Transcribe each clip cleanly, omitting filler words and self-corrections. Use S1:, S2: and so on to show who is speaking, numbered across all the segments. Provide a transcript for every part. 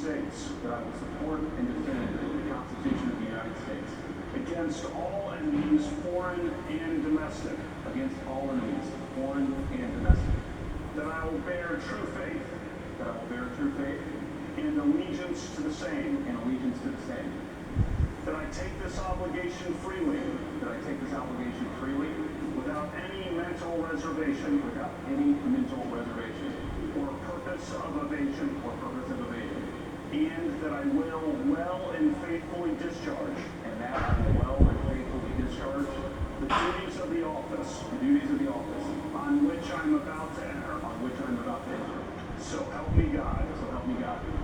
S1: States, that I will support and defend the Constitution of the United States against all enemies, foreign and domestic, against all enemies, foreign and domestic, that I will bear true faith, that I will bear true faith and allegiance to the same, and allegiance to the same, that I take this obligation freely, that I take this obligation freely, without any mental reservation, or purpose of evasion, and that I will well and faithfully discharge, the duties of the office, on which I'm about to enter, So help me God,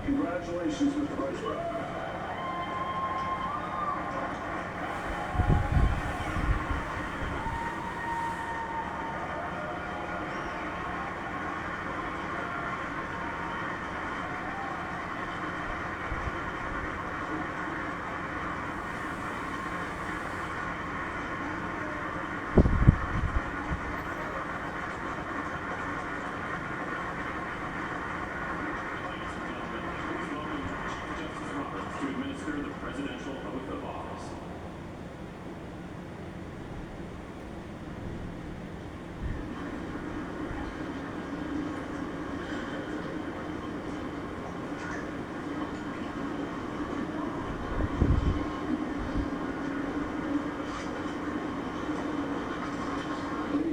S1: Congratulations, Mr. Vice President.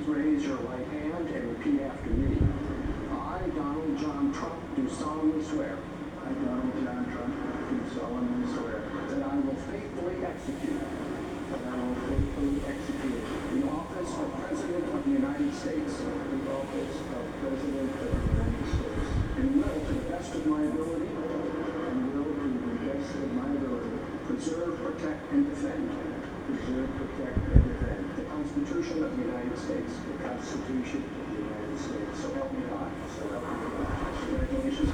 S1: Raise your right hand and repeat after me. I, Donald John Trump, do solemnly swear. I, Donald John Trump, do solemnly swear that I will faithfully execute the office of President of the United States, and will, to the best of my ability, preserve, protect, and defend. The Constitution of the United States. So help me God. Congratulations.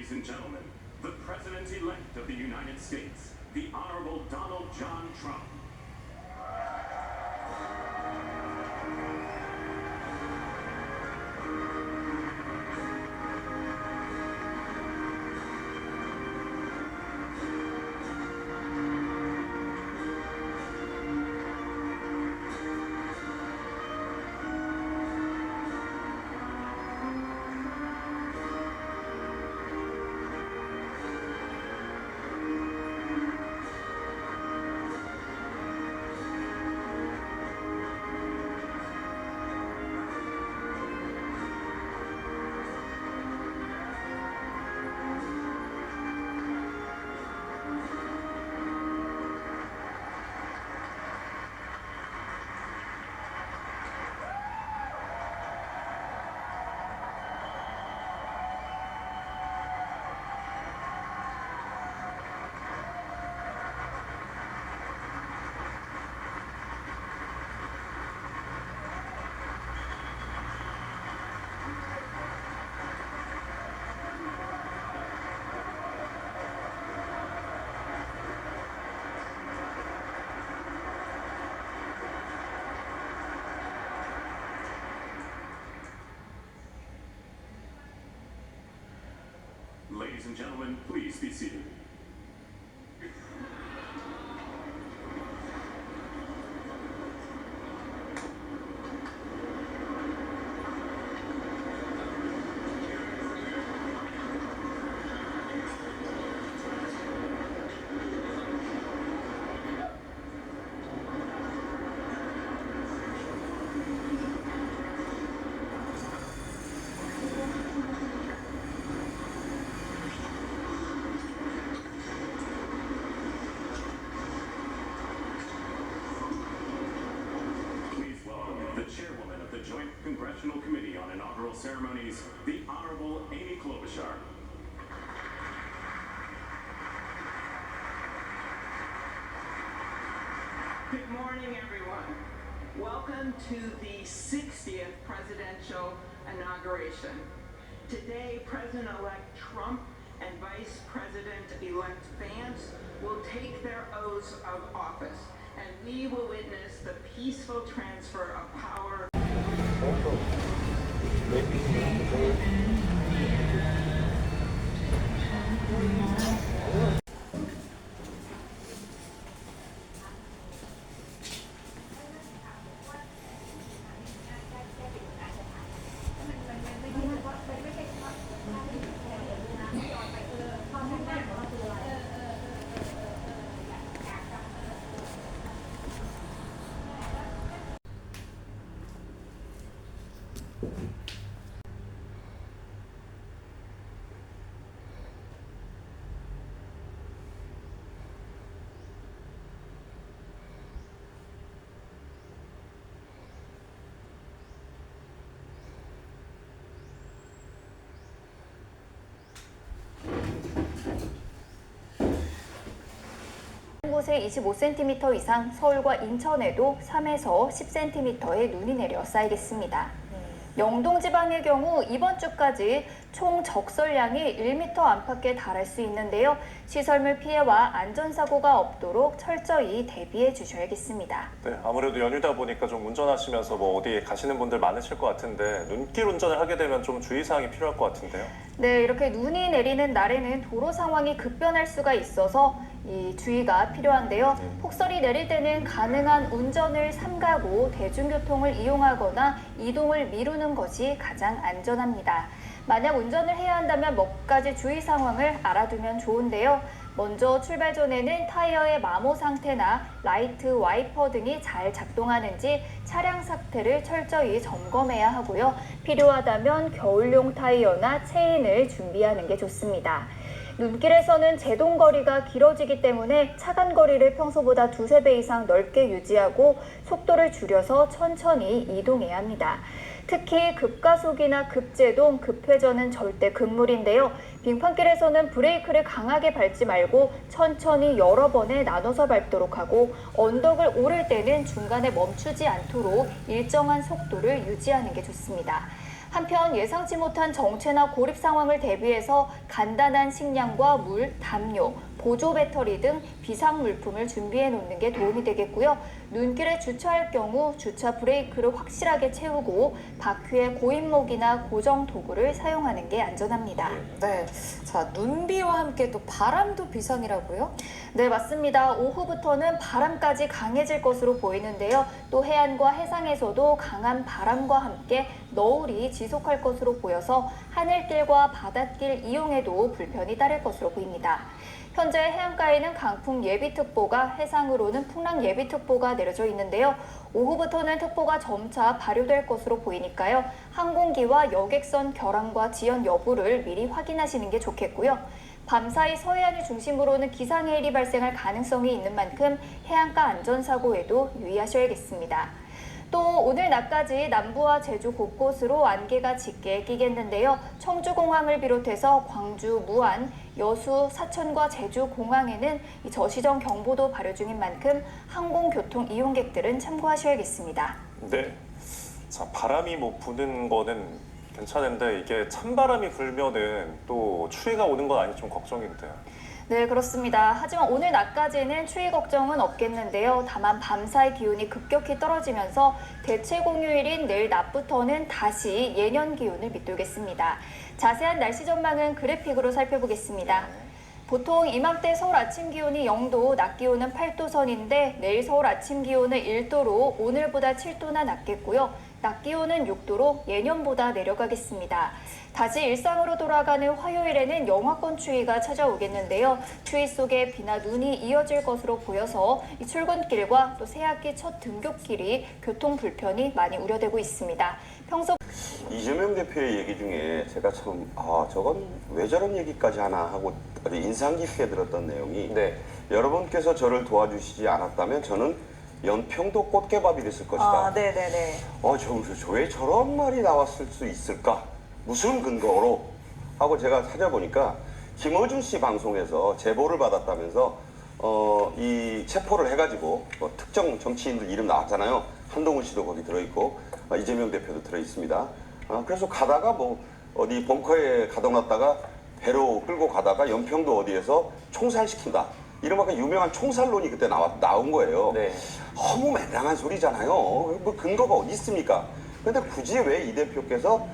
S2: Ladies and gentlemen, the President-elect of the United States, the Honorable Donald John Trump. Ladies and gentlemen, please be seated. Joint Congressional Committee on Inaugural Ceremonies, the Honorable Amy Klobuchar.
S3: Good morning, everyone. Welcome to the 60th presidential inauguration. Today, President-elect Trump and Vice President-elect Vance will take their oaths of office, and we will witness the peaceful transfer of power.
S4: 곳에 25cm 이상, 서울과 인천에도 3에서 10cm의 눈이 내려 쌓이겠습니다. 영동 지방의 경우 이번 주까지 총 적설량이 1m 안팎에 달할 수 있는데요. 시설물 피해와 안전사고가 없도록 철저히 대비해 주셔야겠습니다.
S5: 네, 아무래도 연휴다 보니까 좀 운전하시면서 어디 가시는 분들 많으실 것 같은데 눈길 운전을 하게 되면 좀 주의사항이 필요할 것 같은데요.
S4: 네, 이렇게 눈이 내리는 날에는 도로 상황이 급변할 수가 있어서 이 주의가 필요한데요. 폭설이 내릴 때는 가능한 운전을 삼가고 대중교통을 이용하거나 이동을 미루는 것이 가장 안전합니다. 만약 운전을 해야 한다면 몇 가지 주의 상황을 알아두면 좋은데요. 먼저 출발 전에는 타이어의 마모 상태나 라이트, 와이퍼 등이 잘 작동하는지 차량 상태를 철저히 점검해야 하고요. 필요하다면 겨울용 타이어나 체인을 준비하는 게 좋습니다. 눈길에서는 제동거리가 길어지기 때문에 차간거리를 평소보다 2~3배 이상 넓게 유지하고 속도를 줄여서 천천히 이동해야 합니다. 특히 급가속이나 급제동, 급회전은 절대 금물인데요. 빙판길에서는 브레이크를 강하게 밟지 말고 천천히 여러 번에 나눠서 밟도록 하고 언덕을 오를 때는 중간에 멈추지 않도록 일정한 속도를 유지하는 게 좋습니다. 한편 예상치 못한 정체나 고립 상황을 대비해서 간단한 식량과 물, 담요, 보조 배터리 등 비상 물품을 준비해 놓는 게 도움이 되겠고요. 눈길에 주차할 경우 주차 브레이크를 확실하게 채우고 바퀴에 고인목이나 고정 도구를 사용하는 게 안전합니다.
S6: 네. 자, 눈비와 함께 또 바람도 비상이라고요?
S4: 네, 맞습니다. 오후부터는 바람까지 강해질 것으로 보이는데요. 또 해안과 해상에서도 강한 바람과 함께 너울이 지속할 것으로 보여서 하늘길과 바닷길 이용에도 불편이 따를 것으로 보입니다. 현재 해안가에는 강풍 예비특보가, 해상으로는 풍랑 예비특보가 내려져 있는데요. 오후부터는 특보가 점차 발효될 것으로 보이니까요. 항공기와 여객선 결항과 지연 여부를 미리 확인하시는 게 좋겠고요. 밤사이 서해안을 중심으로는 기상해일이 발생할 가능성이 있는 만큼 해안가 안전사고에도 유의하셔야겠습니다. 또 오늘 낮까지 남부와 제주 곳곳으로 안개가 짙게 끼겠는데요. 청주공항을 비롯해서 광주, 무안, 여수, 사천과 제주공항에는 저시정 경보도 발효 중인 만큼 항공교통 이용객들은 참고하셔야겠습니다.
S5: 네. 자, 바람이 뭐 부는 거는 괜찮은데 이게 찬바람이 불면은 또 추위가 오는 건 아닌지 좀 걱정인데요.
S4: 네, 그렇습니다. 하지만 오늘 낮까지는 추위 걱정은 없겠는데요. 다만 밤사이 기온이 급격히 떨어지면서 대체 공휴일인 내일 낮부터는 다시 예년 기온을 밑돌겠습니다. 자세한 날씨 전망은 그래픽으로 살펴보겠습니다. 보통 이맘때 서울 아침 기온이 0도, 낮 기온은 8도 선인데 내일 서울 아침 기온은 1도로 오늘보다 7도나 낮겠고요. 낮 기온은 6도로 예년보다 내려가겠습니다. 다시 일상으로 돌아가는 화요일에는 영하권 추위가 찾아오겠는데요. 추위 속에 비나 눈이 이어질 것으로 보여서 이 출근길과 또 새학기 첫 등굣길이 교통 불편이 많이 우려되고 있습니다. 평소
S7: 이재명 대표의 얘기 중에 제가 참, 저건 왜 저런 얘기까지 하나 하고 아주 인상 깊게 들었던 내용이 여러분께서 저를 도와주시지 않았다면 저는 연평도 꽃게밥이 됐을 것이다.
S6: 네네네.
S7: 왜 저런 말이 나왔을 수 있을까? 무슨 근거로? 하고 제가 찾아보니까 김어준 씨 방송에서 제보를 받았다면서 이 체포를 해가지고 특정 정치인들 이름 나왔잖아요. 한동훈 씨도 거기 들어있고 이재명 대표도 들어있습니다. 그래서 가다가 어디 벙커에 가둬놨다가 배로 끌고 가다가 연평도 어디에서 총살시킨다. 이른바 유명한 총살론이 그때 나온 거예요. 너무 맹랑한 소리잖아요. 뭐 근거가 어디 있습니까? 근데 굳이 왜 이 대표께서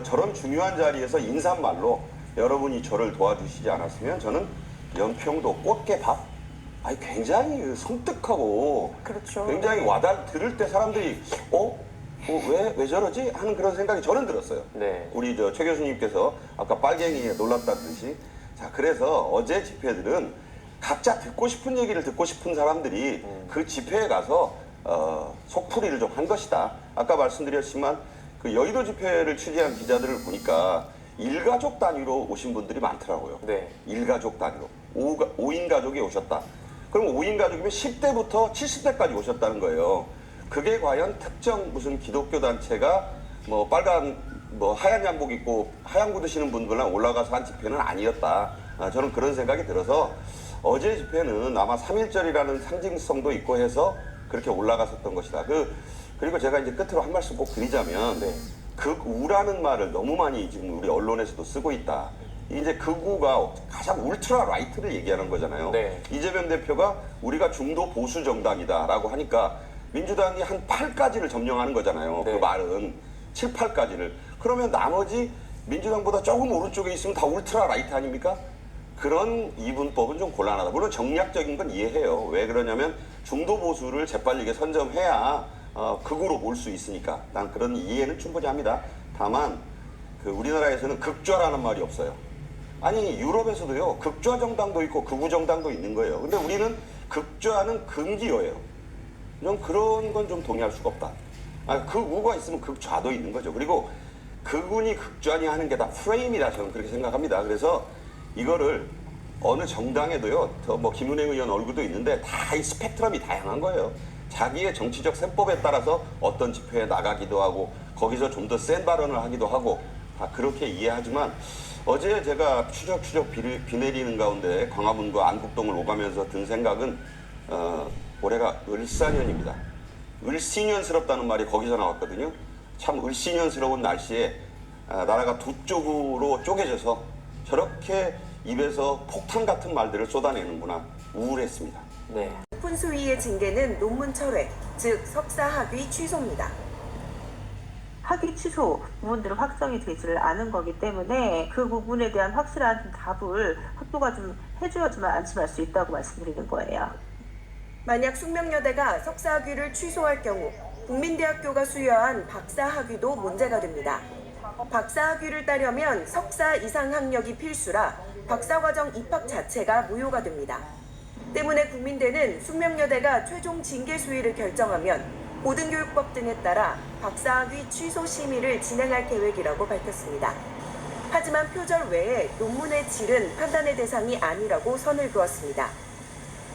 S7: 저런 중요한 자리에서 인사말로 여러분이 저를 도와주시지 않았으면 저는 연평도 꽃게밥? 굉장히 섬뜩하고
S6: 그렇죠.
S7: 굉장히 들을 때 사람들이 왜 저러지? 하는 그런 생각이 저는 들었어요. 우리 최 교수님께서 아까 빨갱이에 놀랐다듯이. 자, 그래서 어제 집회들은 각자 듣고 싶은 얘기를 듣고 싶은 사람들이 그 집회에 가서 속풀이를 좀 한 것이다. 아까 말씀드렸지만 그 여의도 집회를 취재한 기자들을 보니까 일가족 단위로 오신 분들이 많더라고요. 일가족 단위로. 5인 가족이 오셨다. 그럼 5인 가족이면 10대부터 70대까지 오셨다는 거예요. 그게 과연 특정 무슨 기독교 단체가 하얀 양복 입고 하얀 구 드시는 분들랑 올라가서 한 집회는 아니었다. 저는 그런 생각이 들어서 어제 집회는 아마 3.1절이라는 상징성도 있고 해서 그렇게 올라갔었던 것이다. 그리고 제가 이제 끝으로 한 말씀 꼭 드리자면 극우라는 말을 너무 많이 지금 우리 언론에서도 쓰고 있다. 이제 극우가 가장 울트라 라이트를 얘기하는 거잖아요. 이재명 대표가 우리가 중도 보수 정당이다라고 하니까 민주당이 한 8까지를 점령하는 거잖아요. 그 말은 7, 8까지를. 그러면 나머지 민주당보다 조금 오른쪽에 있으면 다 울트라 라이트 아닙니까? 그런 이분법은 좀 곤란하다. 물론 정략적인 건 이해해요. 왜 그러냐면 중도 보수를 재빨리게 선점해야 극우로 몰 수 있으니까. 난 그런 이해는 충분히 합니다. 다만 우리나라에서는 극좌라는 말이 없어요. 아니 유럽에서도요. 극좌 정당도 있고 극우 정당도 있는 거예요. 근데 우리는 극좌는 금기어예요. 좀 그런 건 좀 동의할 수가 없다. 극우가 있으면 극좌도 있는 거죠. 그리고 극우니 극좌니 하는 게 다 프레임이다. 저는 그렇게 생각합니다. 그래서 이거를 어느 정당에도요. 김은혜 의원 얼굴도 있는데 다 이 스펙트럼이 다양한 거예요. 자기의 정치적 셈법에 따라서 어떤 집회에 나가기도 하고 거기서 좀 더 센 발언을 하기도 하고 다 그렇게 이해하지만 어제 제가 추적추적 비 내리는 가운데 광화문과 안국동을 오가면서 든 생각은 올해가 을사년입니다. 을씨년스럽다는 말이 거기서 나왔거든요. 참 을씨년스러운 날씨에 나라가 두 쪽으로 쪼개져서 저렇게 입에서 폭탄 같은 말들을 쏟아내는구나 우울했습니다.
S8: 훈수위의 징계는 논문 철회, 즉 석사 학위 취소입니다.
S9: 학위 취소 부분들은 확정이 되지를 않은 거기 때문에 그 부분에 대한 확실한 답을 학교가 좀 해줘야지만 안심할 수 있다고 말씀드리는 거예요.
S8: 만약 숙명여대가 석사 학위를 취소할 경우 국민대학교가 수여한 박사 학위도 문제가 됩니다. 박사 학위를 따려면 석사 이상 학력이 필수라 박사과정 입학 자체가 무효가 됩니다. 때문에 국민대는 숙명여대가 최종 징계 수위를 결정하면 고등교육법 등에 따라 박사학위 취소 심의를 진행할 계획이라고 밝혔습니다. 하지만 표절 외에 논문의 질은 판단의 대상이 아니라고 선을 그었습니다.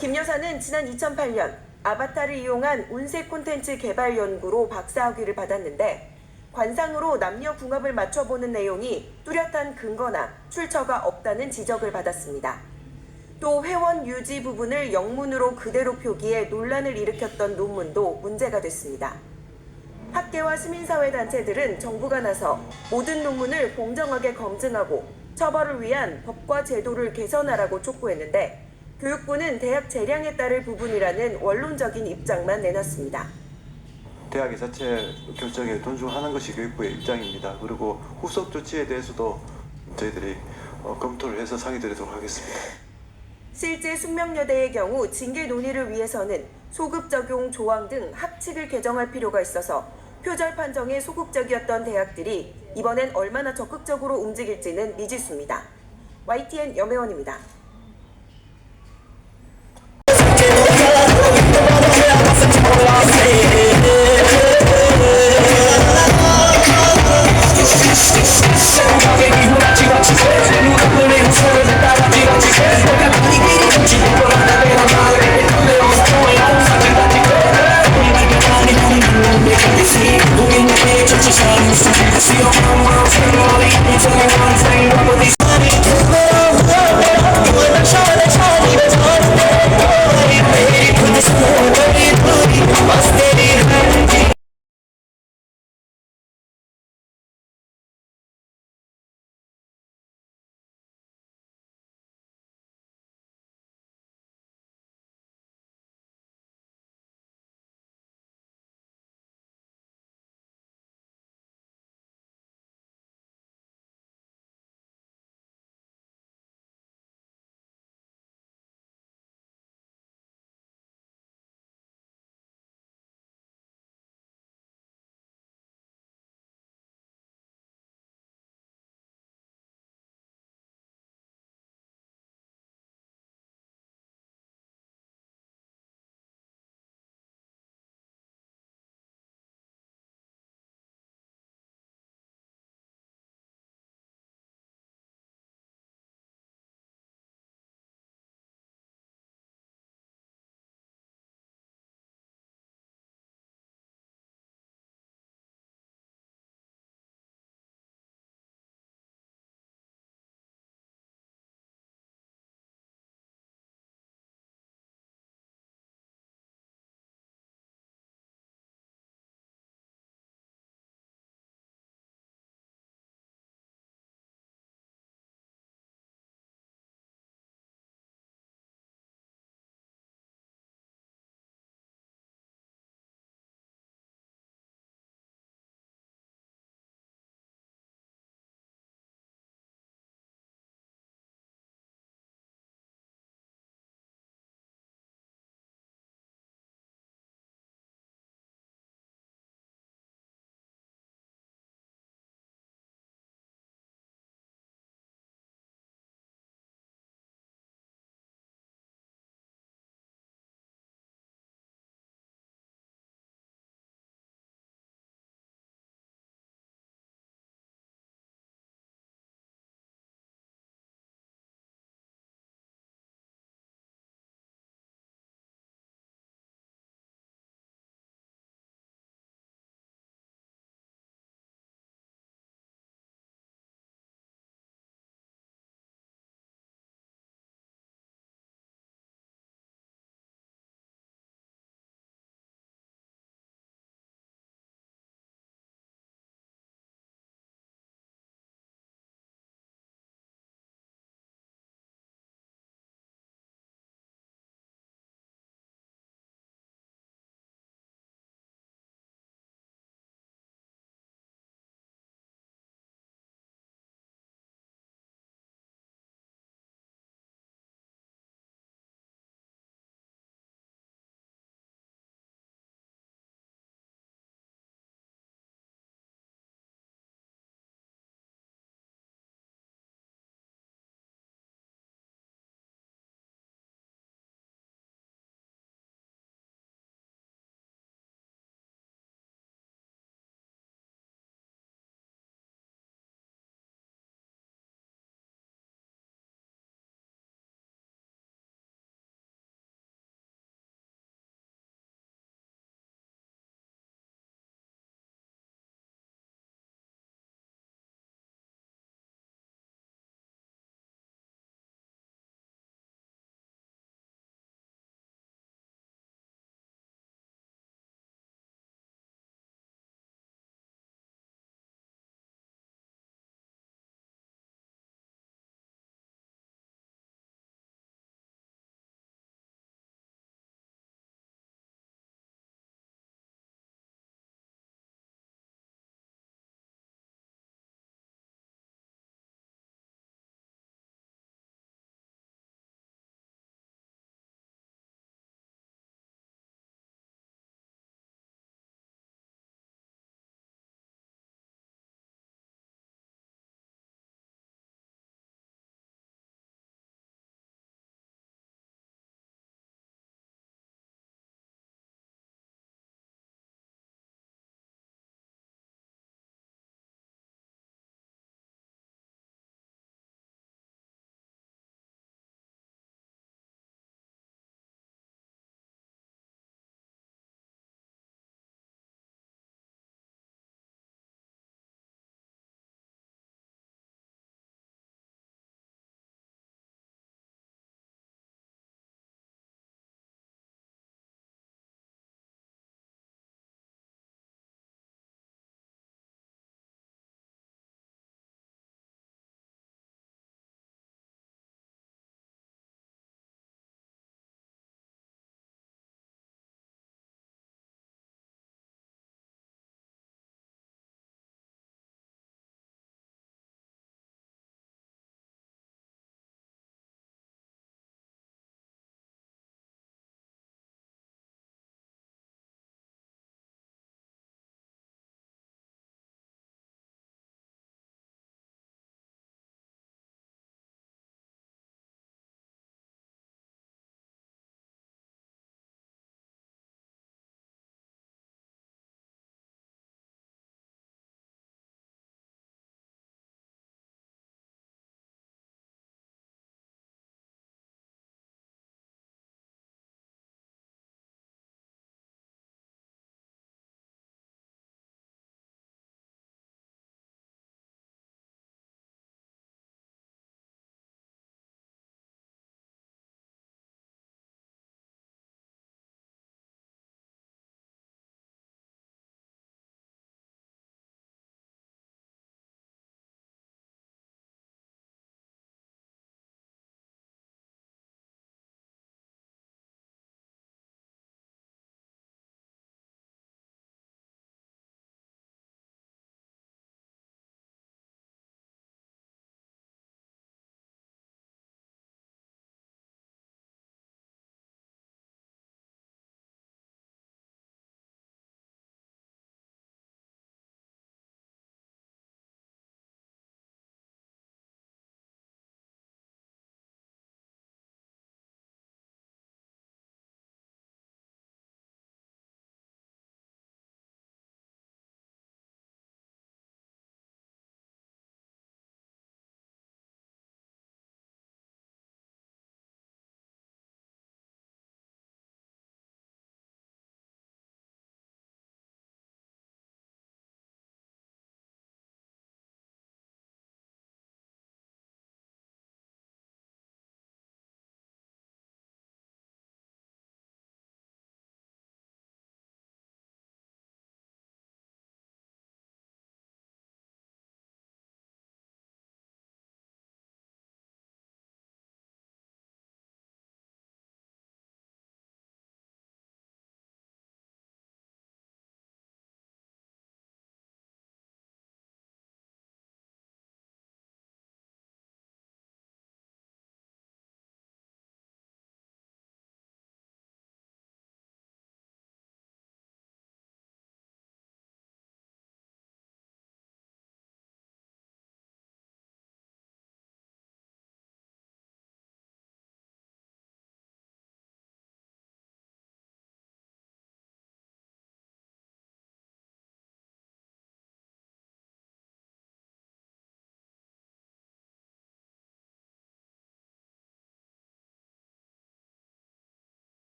S8: 김 여사는 지난 2008년 아바타를 이용한 운세 콘텐츠 개발 연구로 박사학위를 받았는데 관상으로 남녀 궁합을 맞춰보는 내용이 뚜렷한 근거나 출처가 없다는 지적을 받았습니다. 또 회원 유지 부분을 영문으로 그대로 표기해 논란을 일으켰던 논문도 문제가 됐습니다. 학계와 시민사회단체들은 정부가 나서 모든 논문을 공정하게 검증하고 처벌을 위한 법과 제도를 개선하라고 촉구했는데 교육부는 대학 재량에 따를 부분이라는 원론적인 입장만 내놨습니다.
S10: 대학의 자체 결정에 존중하는 것이 교육부의 입장입니다. 그리고 후속 조치에 대해서도 저희들이 검토를 해서 상의드리도록 하겠습니다.
S8: 실제 숙명여대의 경우 징계 논의를 위해서는 소급 적용 조항 등 학칙을 개정할 필요가 있어서 표절 판정에 소극적이었던 대학들이 이번엔 얼마나 적극적으로 움직일지는 미지수입니다. YTN 염혜원입니다.